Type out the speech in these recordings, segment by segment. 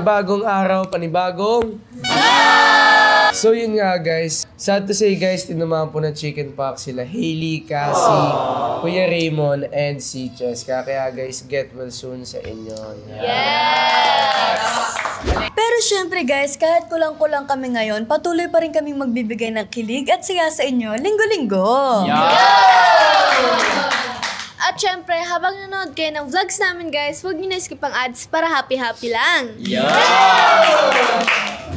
Panibagong araw, panibagong... So yun nga guys, sad to say guys, tinumahan po ng chicken pox sila Hailey, Cassie, Kuya Raymond, and si Cheska. Kaya guys, get well soon sa inyo. Yes! Pero syempre guys, kahit kulang-kulang kami ngayon, patuloy pa rin kaming magbibigay ng kilig at saya sa inyo linggo-linggo. At syempre, habang nanonood kayo ng vlogs namin guys, huwag niyo na-skip ang ads para happy-happy lang.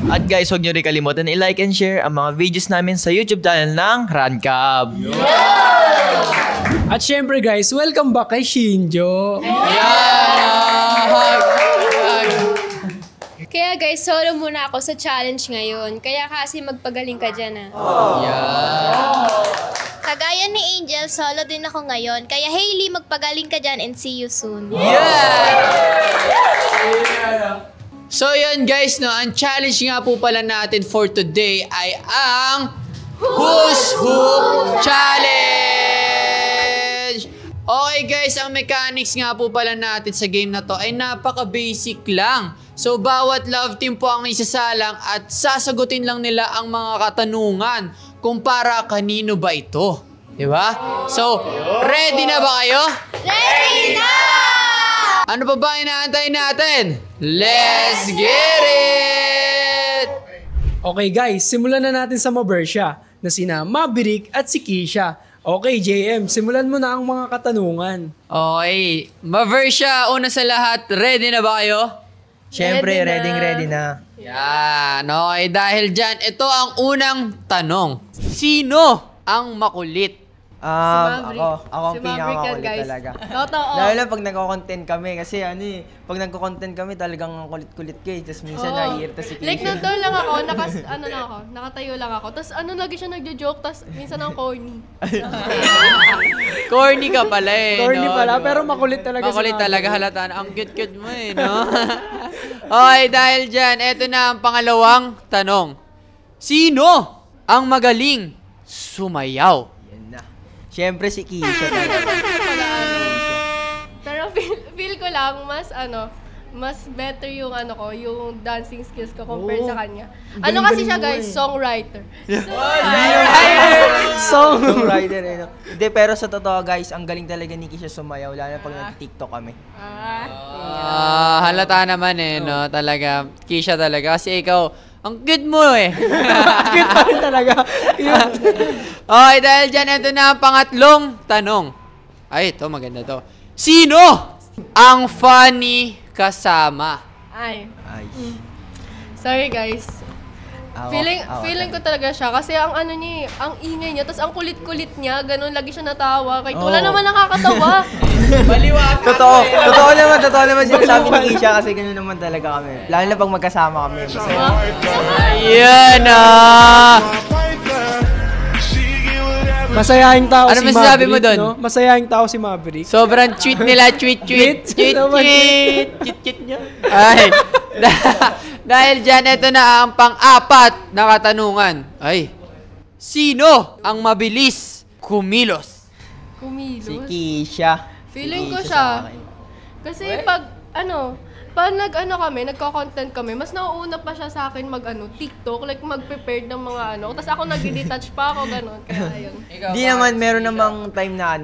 At guys, huwag niyo rin kalimutan i-like and share ang mga videos namin sa YouTube channel ng Rancab. At syempre guys, welcome back kay Shinjo. Kaya guys, solo muna ako sa challenge ngayon. Kaya kasi magpagaling ka dyan Kagaya ni Angel, solo din ako ngayon. Kaya Hailey, magpagaling ka dyan and see you soon. So yun guys, no, ang challenge nga po pala natin for today ay ang Who's Who Challenge! Okay guys, ang mechanics nga po pala natin sa game na to ay napaka-basic lang. So bawat love team po ang isasalang at sasagutin lang nila ang mga katanungan kung para kanino ba ito. Diba? So, ready na ba kayo? Ready na! Ano pa ba inaantay natin? Let's get it! Okay guys, simulan na natin sa Mabersha na sina Maverick at si Kisha. Okay JM, simulan mo na ang mga katanungan. Okay, Maversha, una sa lahat, ready na ba kayo? Syempre, ready na. Yan, okay, dahil dyan, ito ang unang tanong. Sino ang makulit? Ako ang Si Maverick yan, pinakamakulit guys. talaga. Totoo. Lalo na pag nagko-content kami kasi pag nagko-content kami talagang ang kulit-kulit ko eh. Tapos minsan naiirita si Kisha. Like, nandun lang ako, nakatayo lang ako. Tapos lagi siya nagjo-joke, tapos minsan ang corny. Corny ka pala eh, Corny no? pala, Diba? pero makulit talaga Makulit si talaga, Maverick. halata. Ang cute-cute mo eh, no? Okay, dahil dyan, eto na ang pangalawang tanong. Sino ang magaling sumayaw? Yan na. Syempre si Kisha talaga. Pero feel ko lang, mas better yung yung dancing skills ko compared sa kanya. Kasi siya guys, songwriter. Songwriter eh, no? Hindi, pero sa totoo guys, ang galing talaga ni Kisha sumayaw, lalo na pag nag-TikTok kami. Halata naman eh, no? Talaga, Kisha talaga. Kasi ikaw, ang cute mo eh. Cute pa rin talaga. Okay, dahil dyan, ito na ang pangatlong tanong. Ay, ito, maganda to. Sino ang funny kasama? Ay. Sorry guys. Feeling ko talaga siya kasi ang ang ingay niya, tapos ang kulit-kulit niya, ganun lagi siya natawa. Kahit wala naman nakakatawa. Totoo naman sinasabi ni Kisha kasi gano'n naman talaga kami. Lalo na pag magkasama kami. Masaya. Ayan Masayahing tao Ano si masasabi Maverick, mo dun? no? Masayahing tao si Maverick. Sobrang tweet nila, tweet nyo. Ay, dahil dyan, ito na ang pang-apat na katanungan. Ay, sino ang mabilis kumilos? Kumilos. Si Kisha. Feeling ko Si Kisha siya. sa akin. Kasi pag nagko-content kami, mas nauuna pa siya sa akin TikTok, like mag-prepared ng mga tapos ako nag-detach pa ako, ganun. Kaya ayun. Di naman, meron namang time na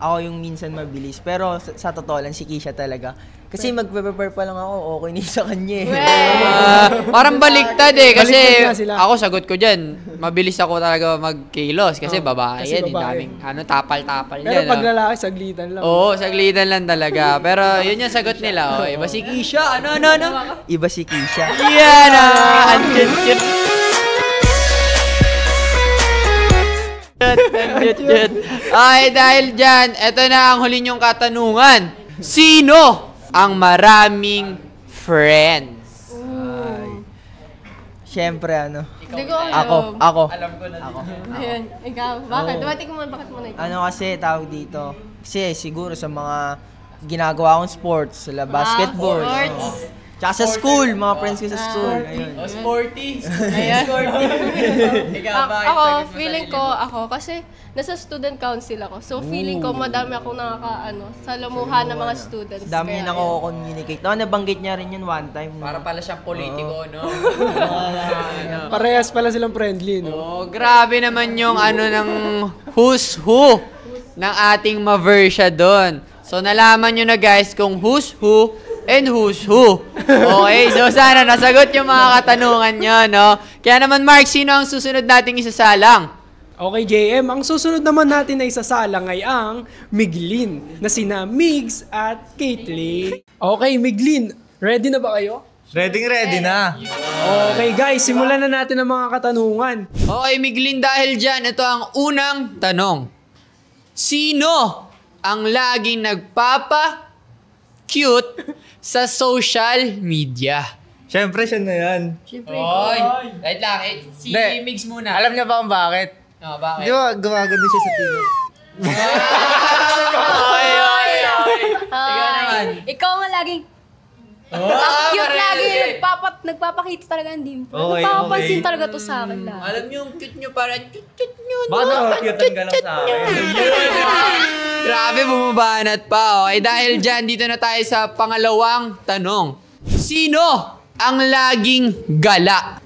ako yung minsan mabilis. Pero sa totoo lang, si Kisha talaga. Kasi magpe-prepare pa lang ako, okay na sa kanya eh. Parang baliktad eh, kasi Baliktad nga sila. ako sagot ko dyan, mabilis ako talaga magkilos kasi babae kasi yan, babae. daming tapal-tapal Pero yan. pag lalaki, saglitan lang. Oo, saglitan lang talaga. Pero yun yung sagot nila. Oh, iba si Kisha. Ano? Iba si Kisha. Yan ang cute. Ay, dahil dyan, eto na ang huli niyong katanungan. Sino ang maraming friends? Siyempre Hindi ko alam. Ako. Ayun, ikaw. Bakit? Bakit mo na ikaw? Kasi tawag dito. Kasi siguro sa mga ginagawa kong sports, basketball. Sports. Tsaka sa school, mga friends ko sa school. Ayun. Sporty. Ayan. Ikaw, bakit Ako, sagot mo feeling sarili ko, mo? ako, kasi nasa student council ako. So, feeling ko, madami akong salamuhan ng mga students. Dami Kaya, na communicate. Nabanggit niya rin yun one time. Para pala siyang politiko, no? Parehas pala silang friendly, no? Oh, grabe naman yung ng who's who ng ating Maversha doon. So, nalaman nyo na guys kung who's who and who's who. Okay, so sana nasagot yung mga katanungan nyo, no? Kaya naman, Mark, sino ang susunod nating isasalang? Okay, JM, ang susunod naman natin na isasalang ay ang Miglin, na sina Migs at Caitlyn. Okay, Miglin, ready na ba kayo? Ready na. Okay guys, simulan na natin ang mga katanungan. Okay, Miglin, dahil dyan, ito ang unang tanong. Sino ang laging nagpapa-cute sa social media? Siyempre, siya na yan. Oy, wait lang. Si Hindi. Migs muna. Alam niya ba kung bakit? Oh, bakit? Di ba, gumaganda siya sa TV? Oy. Ikaw naman. Ikaw nga laging cute lagi. Nagpapakita talaga ng dimple. Okay, Nagpapapansin okay. talaga to sa akin lahat. Alam niyo, yung cute niyo, parang cute niyo. Baka nakakyutan ka lang sa akin. Grabe, bumabanat pa. Okay, dahil dyan, dito na tayo sa pangalawang tanong. Sino ang laging gala?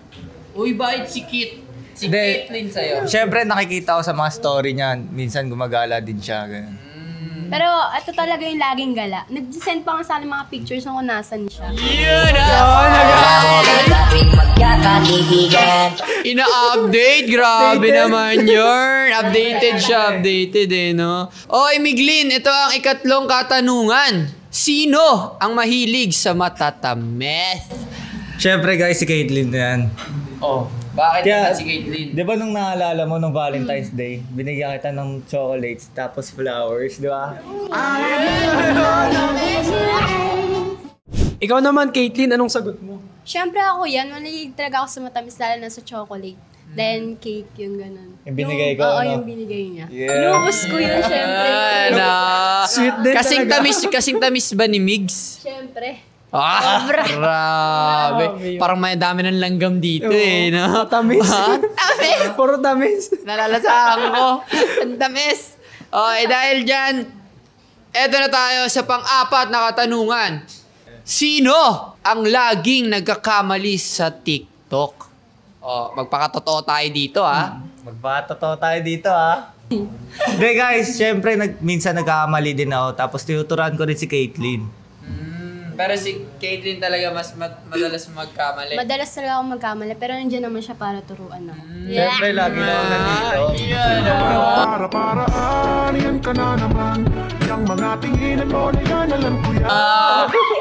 Uy, bakit si Kit? Si Hindi. Caitlyn sa'yo. Siyempre, nakikita ko sa mga story niya. Minsan gumagala din siya. Ganun. Pero ito talaga yung laging gala. Nag-send pa nga sa akin mga pictures nung kung nasan siya. Yun ina-update. Grabe naman yun. Updated siya. Updated no? Okay, Miglin, ito ang ikatlong katanungan. Sino ang mahilig sa matatamis? Siyempre, guys, si Caitlyn na yan. Oh, bakit Kaya, naman si Caitlyn? Di ba nung naalala mo nung Valentine's Day, binigyan kita ng chocolates tapos flowers, di ba? Ikaw naman, Caitlyn, anong sagot mo? Siyempre ako yan, mahilig talaga ako sa matamis lalo na sa chocolate. Then cake, yung ganun. Yung binigay ko, Oo, ano? yung binigay niya. Yeah. Inuubos ko yun, syempre. Sweet din Kasing tamis ba ni Migs? Syempre. Grabe. Parang may dami ng langgam dito no? Tamis. Tamis! Puro tamis. Nalalasahan ko. Ang tamis. Okay, dahil dyan, eto na tayo sa pang-apat na katanungan. Sino ang laging nagkakamali sa TikTok? Oh, magpakatotoo tayo dito, ha? Magpatotoo tayo dito, ha? Hindi, guys, siyempre, minsan nagkakamali din ako. Tapos tinuturan ko rin si Caitlyn. Pero si Caitlyn talaga mas madalas magkamali. Madalas talaga ako magkamali, pero nandiyan naman siya para turuan ako. Siyempre, lagi na ako nandito. Para-paraan, yan ka na naman. Yang mga tinginan mo na yan, alam ko yan.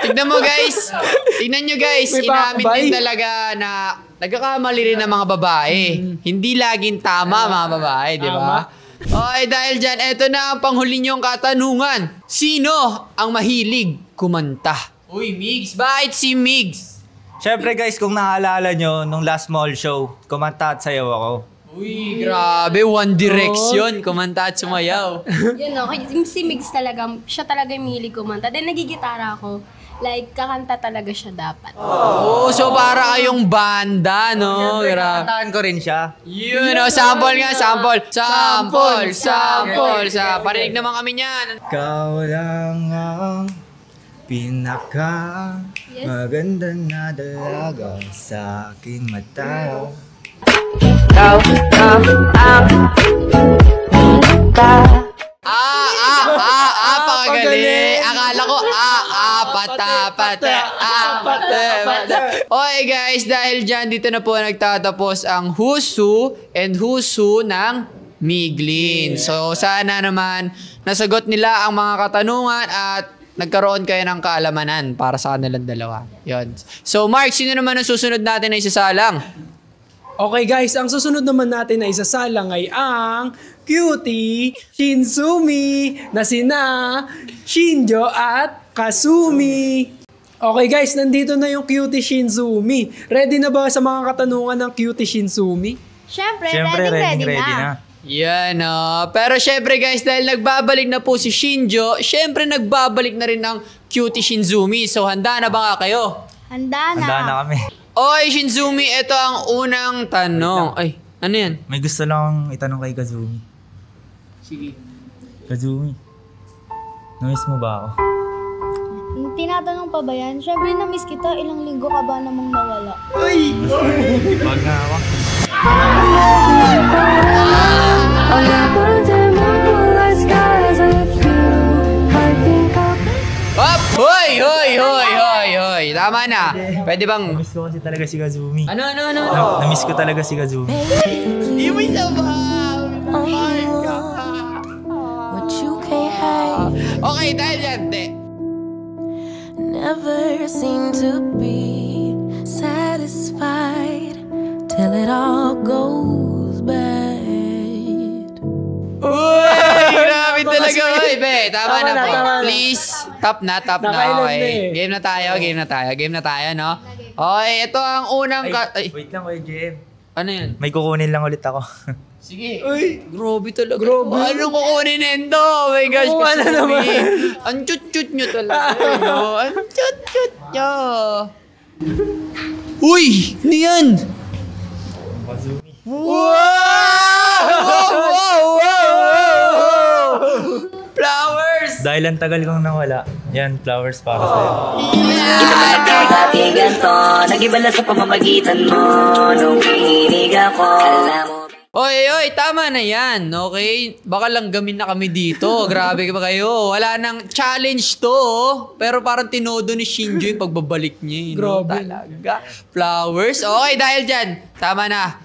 Tignan mo guys. Tignan nyo guys. May Inamin pakbay. din talaga na nagkakamali rin ng mga babae. Hindi laging tama mga babae, di ba? Okay, dahil dyan, eto na ang panghuli niyong katanungan. Sino ang mahilig kumanta? Uy, Migs. Bakit si Migs? Siyempre, guys, kung naaalala nyo, nung last mall show, kumanta at sayaw ako. Uy, grabe. One Direction. Kumanta at sumayaw. Yun okay. Si Migs talaga, siya talaga yung mihilig kumanta. Then nagigitara ako. Like, kakanta talaga siya dapat. Oh, so para kayong banda, no? Grabe. Kantaan ko rin siya. Yun, no? Sample nga, sample. Sample. Parinig naman kami niyan. Ikaw lang ang pinaka maganda na dalaga sa aking mata. Pakagaling. Akala ko, pata. Okay guys, dahil dyan, dito na po nagtatapos ang Who's Who and Who's Who ng Miglin. So, sana naman nasagot nila ang mga katanungan at nagkaroon kayo ng kaalamanan para sa kanilang dalawa. Yun. So, Mark, sino naman ang susunod natin na isasalang? Okay guys, ang susunod naman natin na isasalang ay ang Cutie Shinsumi na sina Shinjo at Kasumi. Okay guys, nandito na yung Cutie Shinsumi. Ready na ba sa mga katanungan ng Cutie Shinsumi? Siyempre, Ready na. Yan pero syempre guys, dahil nagbabalik na po si Shinjo, syempre nagbabalik na rin ang Cutie Shinzumi. So handa na ba nga kayo? Handa na. Handa na kami. Oy, Shinzumi, ito ang unang tanong. Ay, ano yan? May gusto lang itanong kay Kazumi. Sige. Kazumi, namiss mo ba ako? Tinatanong pa ba yan? Siyempre na-miss kita. Ilang linggo ka ba namang nawala? Wag na ako. Hop! Hoy! Hoy! Hoy! Hoy! Hoy! Tama na. Pwede bang... Namiss ko kasi talaga si Kazumi. Ano? Namiss ko talaga si Kazumi. Hindi mo sabaw! Okay, dahil yan. Never seem to be satisfied till it all goes bad. Uy! Grabe talaga. Uy, be. Tama na po. Please. Top na. Okay. Game na tayo, no? Okay, ito ang unang... Wait lang, JM. Ano yan? May kukunin lang ulit ako. Sige. Uy, grabe talaga. Anong kukunin nito? Oh my gosh. Oo, ano naman? Ang chut-chut nyo talaga. Ang chut-chut nyo. Uy! Ano yan? Wow! Flowers! Dahil ang tagal kong nawala, yan, flowers para sa'yo. Kaibigan to, nag-ibala sa pamamagitan mo. Nung hinihinig ako, alam mo. Oy, tama na yan, okay? Baka lang gamin na kami dito. Grabe ba kayo? Wala nang challenge to, oh. Pero parang tinodo ni Shinjo yung pagbabalik niya. Grabe. Talaga. Flowers. Okay, dahil dyan, tama na.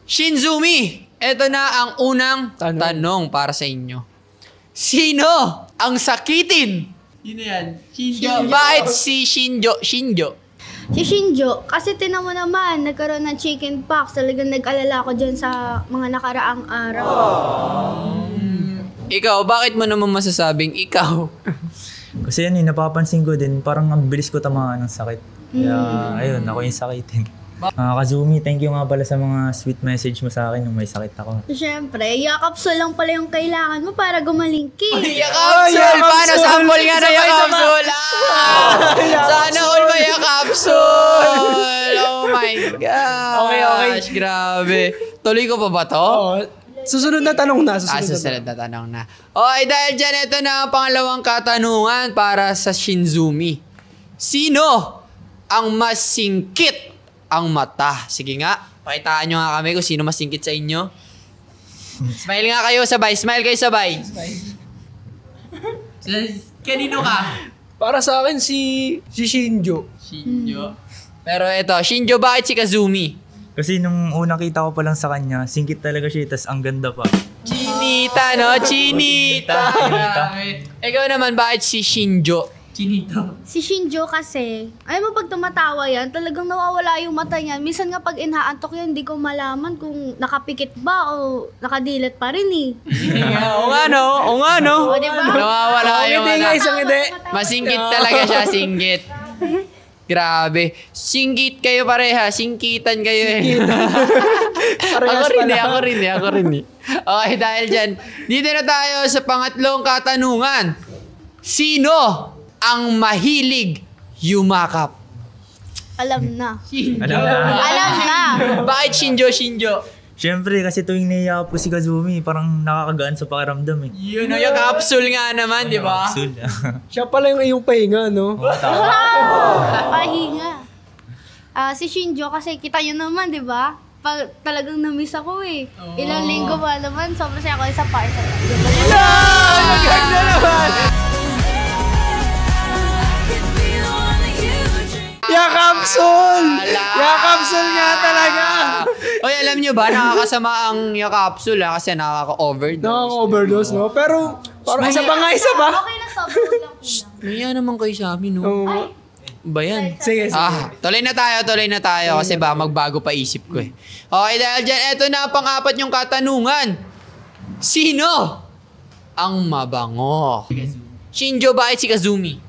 Shinzumi, eto na ang unang tanong para sa inyo. Sino ang sakitin? Sino yan? Shinjo. Bakit si Shinjo? Si Shinjo, kasi tinan mo naman, nagkaroon ng chicken pox. Talagang nag-alala ko dyan sa mga nakaraang araw. Ikaw, bakit mo naman masasabing ikaw? Kasi yan napapansin ko din, parang ang bilis ko tamaan ng sakit. Kaya, ayun, ako yung sakitin. Kazumi, thank you nga pala sa mga sweet message mo sa akin nung may sakit ako. Siyempre, yakapsul lang pala yung kailangan mo para gumaling ki. Yakapsul! Paano? Sample nga na yakapsul! Sana all may yakapsul! Oh my gosh! Grabe. Tuloy ko pa ba to? Susunod na tanong na. Susunod na tanong na. Okay, dahil dyan, ito na ang pangalawang katanungan para sa Shinzumi. Sino ang mas singkit ang mata? Sige nga, pakitaan nyo nga kami kung sino mas singkit sa inyo. Smile nga kayo sabay. Smile kayo sabay. Kanino ka? Para sa akin si Shinjo. Pero ito, Shinjo, bakit si Kazumi? Kasi nung unang kita ko pa lang sa kanya, singkit talaga siya, tas ang ganda pa. Chinita, no? Chinita. Ikaw naman, bakit si Shinjo? Si Shinjo kasi, ay mo pag tumatawa yan, talagang nawawala yung mata niya. Minsan nga pag inaantok yan, hindi ko malaman kung nakapikit ba o nakadilat pa rin eh. Oo nga no. O, diba? Nawawala yung Isang hindi. Masingkit talaga siya, singkit. Grabe. Singkit kayo pareha. Singkitan kayo eh. Ako rin eh. Okay, dahil dyan, dito na tayo sa pangatlong katanungan. Sino ang mahilig yumakap? Alam na. Alam na. Bakit Shinjo? Siyempre, kasi tuwing naiyak po si Kazumi, parang nakakagaan sa pakiramdam eh. Yun o, yung capsule nga naman, di ba? Capsule. Siya pala yung iyong pahinga, no? Pahinga. Si Shinjo kasi kita nyo naman, di ba? Talagang na-miss ako eh. Ilang linggo ba naman, sobrang saya ko isa pa. Maganda naman! Yakapsul nga talaga! Oy, alam nyo ba, nakakasama ang yakapsul kasi nakaka-overdose. Nakaka-overdose, no? Pero, parang isa ba? Okay na, sobrang lang. Maya naman kayo sa amin, no? Ba yan? Sige. Tuloy na tayo kasi ba magbago pa isip ko eh. Okay, dahil dyan, eto na pang-apat yung katanungan. Sino ang mabango? Shinjo, bakit si Kazumi?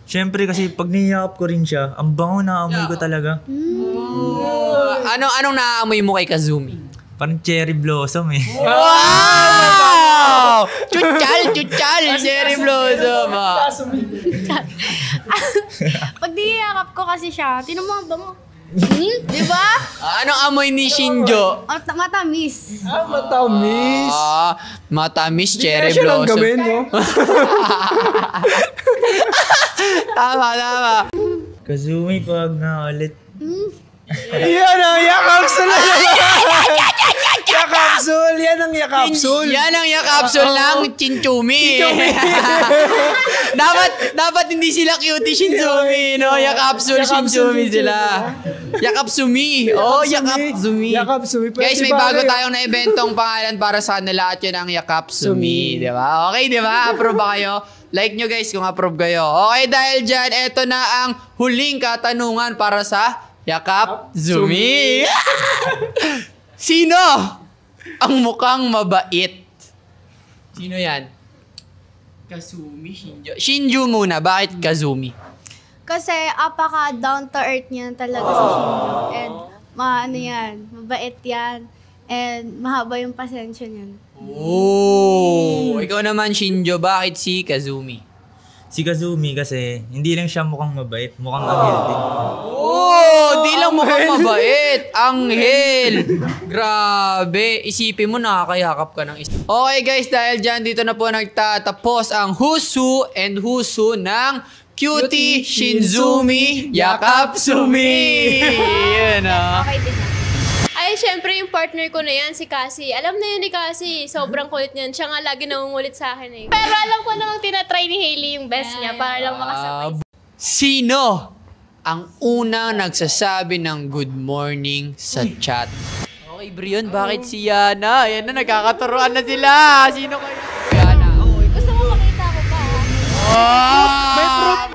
Siyempre, kasi pag niyakap ko rin siya, ang bango na amoy ko talaga. Anong naaamoy mo kay Kazumi? Parang cherry blossom eh. Wow! Chuchal! Cherry blossom! yan. Pag niyakap ko kasi siya, tinan mo ang bango. Di ba? Anong amoy ni Shinjo? Matamis. Matamis. Matamis, Di cherry kaya siya lang blossom. gawin, no? Tama, tama. Kazumi, pag na ulit. Yan ang yakapsul na Yakapsul! Yan ang yakapsul! Yan ang yakapsul ng Chinchumi. dapat hindi sila cutie Shinzumi, no? Yakapsul Shinzumi sila. Yakapsumi. Oh, Yakapsumi. Yakapsumi. Guys, may bago tayong na-eventong pangalan para sa kanila at yun ang Yakapsumi. Di ba? Okay, di ba? Approve ba kayo? Like nyo guys kung approve kayo. Okay, dahil dyan, eto na ang huling katanungan para sa Yakapsumi. Sino ang mukhang mabait? Sino yan? Kazumi, Shinjo. Shinjo muna. Bakit Kazumi? Kasi apaka down to earth niyan talaga si Shinjo. And ano yan, mabait yan. And mahaba yung pasensya niyan. Oh, ikaw naman Shinjo, bakit si Kazumi? Si Kazumi kasi hindi lang siya mukhang mabait, mukhang anghel din. Oh, di lang mukhang mabait. Anghel. Grabe. Isipin mo, nakakayakap ka ng isa. Okay guys, dahil dyan, dito na po nagtatapos ang Who's Who and Who's Who ng Cutie Shinzumi Yakapsumi. Yan Okay din. Ay, syempre yung partner ko na yan, si Cassie. Alam na yun ni Cassie. Sobrang kulit niyan. Siya nga lagi nangungulit sa akin eh. Pero alam ko namang tinatry ni Hailey yung best niya para lang makasabay. Sino ang unang nagsasabi ng good morning sa chat? Okay, Brion, bakit si Yana? Ayan na, nagkakaturuan na sila. Sino kayo? Yana. Gusto mo makita ko pa?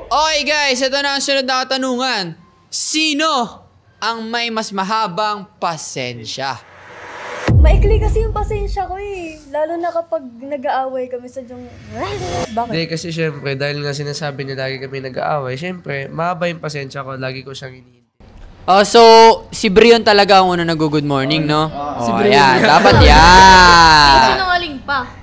Okay guys, ito na ang sunod na katanungan. Sino ang may mas mahabang pasensya? Maikli kasi yung pasensya ko eh. Lalo na kapag nag-aaway kami sa yung... Bakit? Hindi, kasi syempre, dahil nga sinasabi niya lagi kami nag-aaway, syempre, mahaba yung pasensya ko, lagi ko siyang hinihintay. Oh, so, si Brion talaga ang unang nag-good morning, no? Si Brion. Ayan, dapat yan. Sinungaling pa.